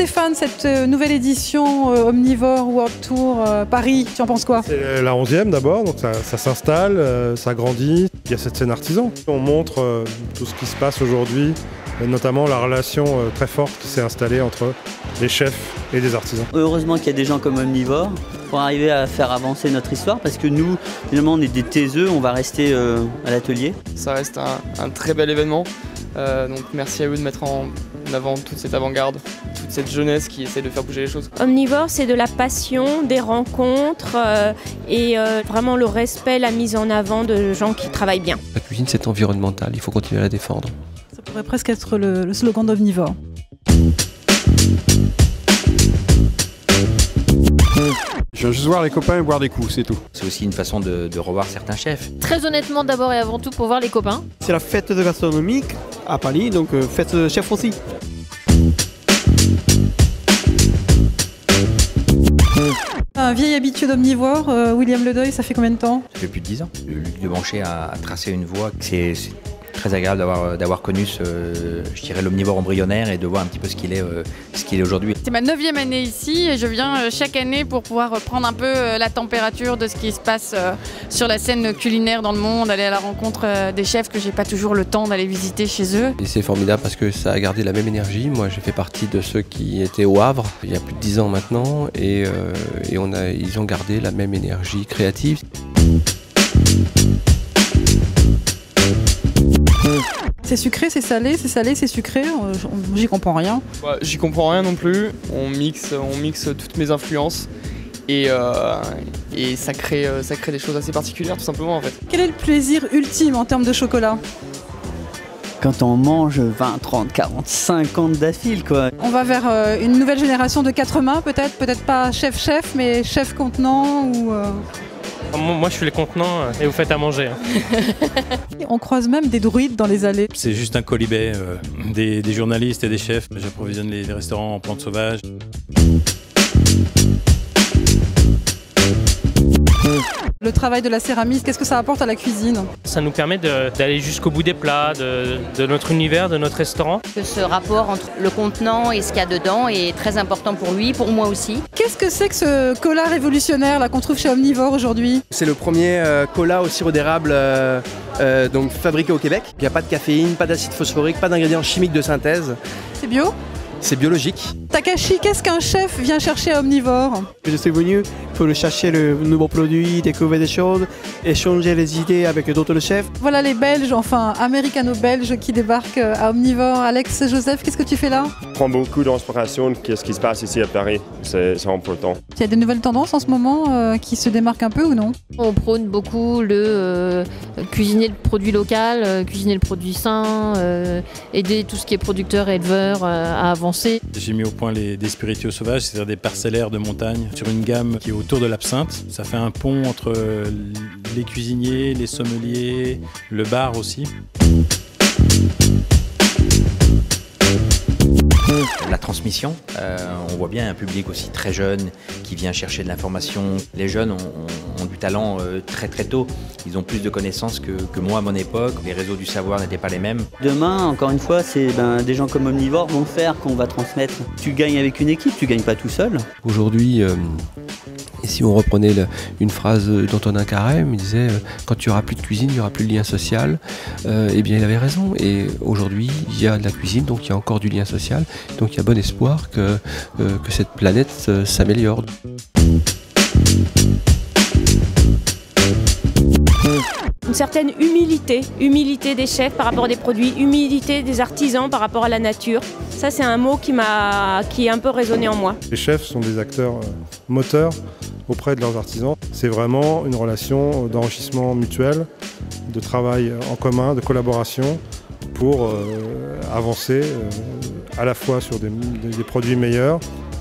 Stéphane, cette nouvelle édition Omnivore World Tour Paris, tu en penses quoi? C'est la 11e d'abord, donc ça s'installe, ça grandit. Il y a cette scène artisan. On montre tout ce qui se passe aujourd'hui, notamment la relation très forte qui s'est installée entre les chefs et les artisans. Heureusement qu'il y a des gens comme Omnivore pour arriver à faire avancer notre histoire, parce que nous, finalement, on est des taiseux, on va rester à l'atelier. Ça reste un très bel événement, donc merci à eux de mettre en avant toute cette avant-garde, toute cette jeunesse qui essaie de faire bouger les choses. Omnivore, c'est de la passion, des rencontres et vraiment le respect, la mise en avant de gens qui travaillent bien. La cuisine, c'est environnemental, il faut continuer à la défendre. Ça pourrait presque être le slogan d'Omnivore. Je viens juste voir les copains et boire des coups, c'est tout. C'est aussi une façon de revoir certains chefs. Très honnêtement, d'abord et avant tout pour voir les copains. C'est la fête de gastronomie à Paris, donc fête de chef aussi. Un vieil habitué d'Omnivore, William Ledeuil, ça fait combien de temps? Ça fait plus de 10 ans. Luc Debanchet a tracé une voie. C'est très agréable d'avoir connu je dirais, l'omnivore embryonnaire et de voir un petit peu ce qu'il est aujourd'hui. C'est ma 9e année ici et je viens chaque année pour pouvoir prendre un peu la température de ce qui se passe sur la scène culinaire dans le monde, aller à la rencontre des chefs que j'ai pas toujours le temps d'aller visiter chez eux. Et c'est formidable parce que ça a gardé la même énergie. Moi, j'ai fait partie de ceux qui étaient au Havre il y a plus de 10 ans maintenant et ils ont gardé la même énergie créative. C'est sucré, c'est salé, c'est sucré, j'y comprends rien. Ouais, j'y comprends rien non plus, on mixe toutes mes influences et ça crée des choses assez particulières tout simplement en fait. Quel est le plaisir ultime en termes de chocolat? Quand on mange 20, 30, 40, 50 d'affilée, quoi. On va vers une nouvelle génération de 4 mains peut-être pas chef-chef, mais chef-contenant ou... Moi je suis les contenants et vous faites à manger. On croise même des druides dans les allées. C'est juste un colibet, des journalistes et des chefs. J'approvisionne les restaurants en plantes sauvages. Le travail de la céramiste, qu'est-ce que ça apporte à la cuisine? Ça nous permet d'aller jusqu'au bout des plats, de notre univers, de notre restaurant. Ce rapport entre le contenant et ce qu'il y a dedans est très important pour lui, pour moi aussi. Qu'est-ce que c'est que ce cola révolutionnaire là qu'on trouve chez Omnivore aujourd'hui? C'est le premier cola au sirop d'érable donc fabriqué au Québec. Il n'y a pas de caféine, pas d'acide phosphorique, pas d'ingrédients chimiques de synthèse. C'est bio? C'est biologique. Takashi, qu'est-ce qu'un chef vient chercher à Omnivore? Je suis venu pour chercher le nouveau produit, découvrir des choses, échanger les idées avec d'autres chefs. Voilà les Belges, enfin américano-belges qui débarquent à Omnivore. Alex, Joseph, qu'est-ce que tu fais là? Je prends beaucoup d'inspiration de ce qui se passe ici à Paris, c'est important. Il y a des nouvelles tendances en ce moment qui se démarquent un peu ou non? On prône beaucoup le cuisiner le produit local, cuisiner le produit sain, aider tout ce qui est producteur et éleveur à avancer. J'ai mis au point des spiritueux sauvages, c'est-à-dire des parcellaires de montagne sur une gamme qui est autour de l'absinthe. Ça fait un pont entre les cuisiniers, les sommeliers, le bar aussi. La transmission, on voit bien un public aussi très jeune qui vient chercher de l'information. Les jeunes ont du talent très très tôt. Ils ont plus de connaissances que moi à mon époque. Les réseaux du savoir n'étaient pas les mêmes. Demain, encore une fois, c'est des gens comme Omnivore vont faire qu'on va transmettre. Tu gagnes avec une équipe, tu gagnes pas tout seul. Aujourd'hui, si on reprenait une phrase d'Antonin Carême, il disait quand il n'y aura plus de cuisine, il n'y aura plus de lien social. Eh bien, il avait raison. Et aujourd'hui, il y a de la cuisine, donc il y a encore du lien social. Donc il y a bon espoir que cette planète s'améliore. Une certaine humilité des chefs par rapport à des produits, humilité des artisans par rapport à la nature. Ça, c'est un mot qui est un peu résonné en moi. Les chefs sont des acteurs moteurs auprès de leurs artisans. C'est vraiment une relation d'enrichissement mutuel, de travail en commun, de collaboration pour avancer à la fois sur des produits meilleurs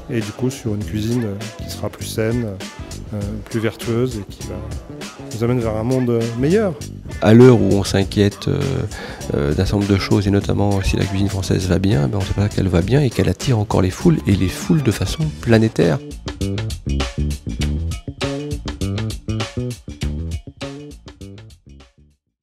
et du coup sur une cuisine qui sera plus saine, plus vertueuse et qui va nous amène vers un monde meilleur. À l'heure où on s'inquiète d'un certain nombre de choses et notamment si la cuisine française va bien, on sait pas qu'elle va bien et qu'elle attire encore les foules et les foules de façon planétaire.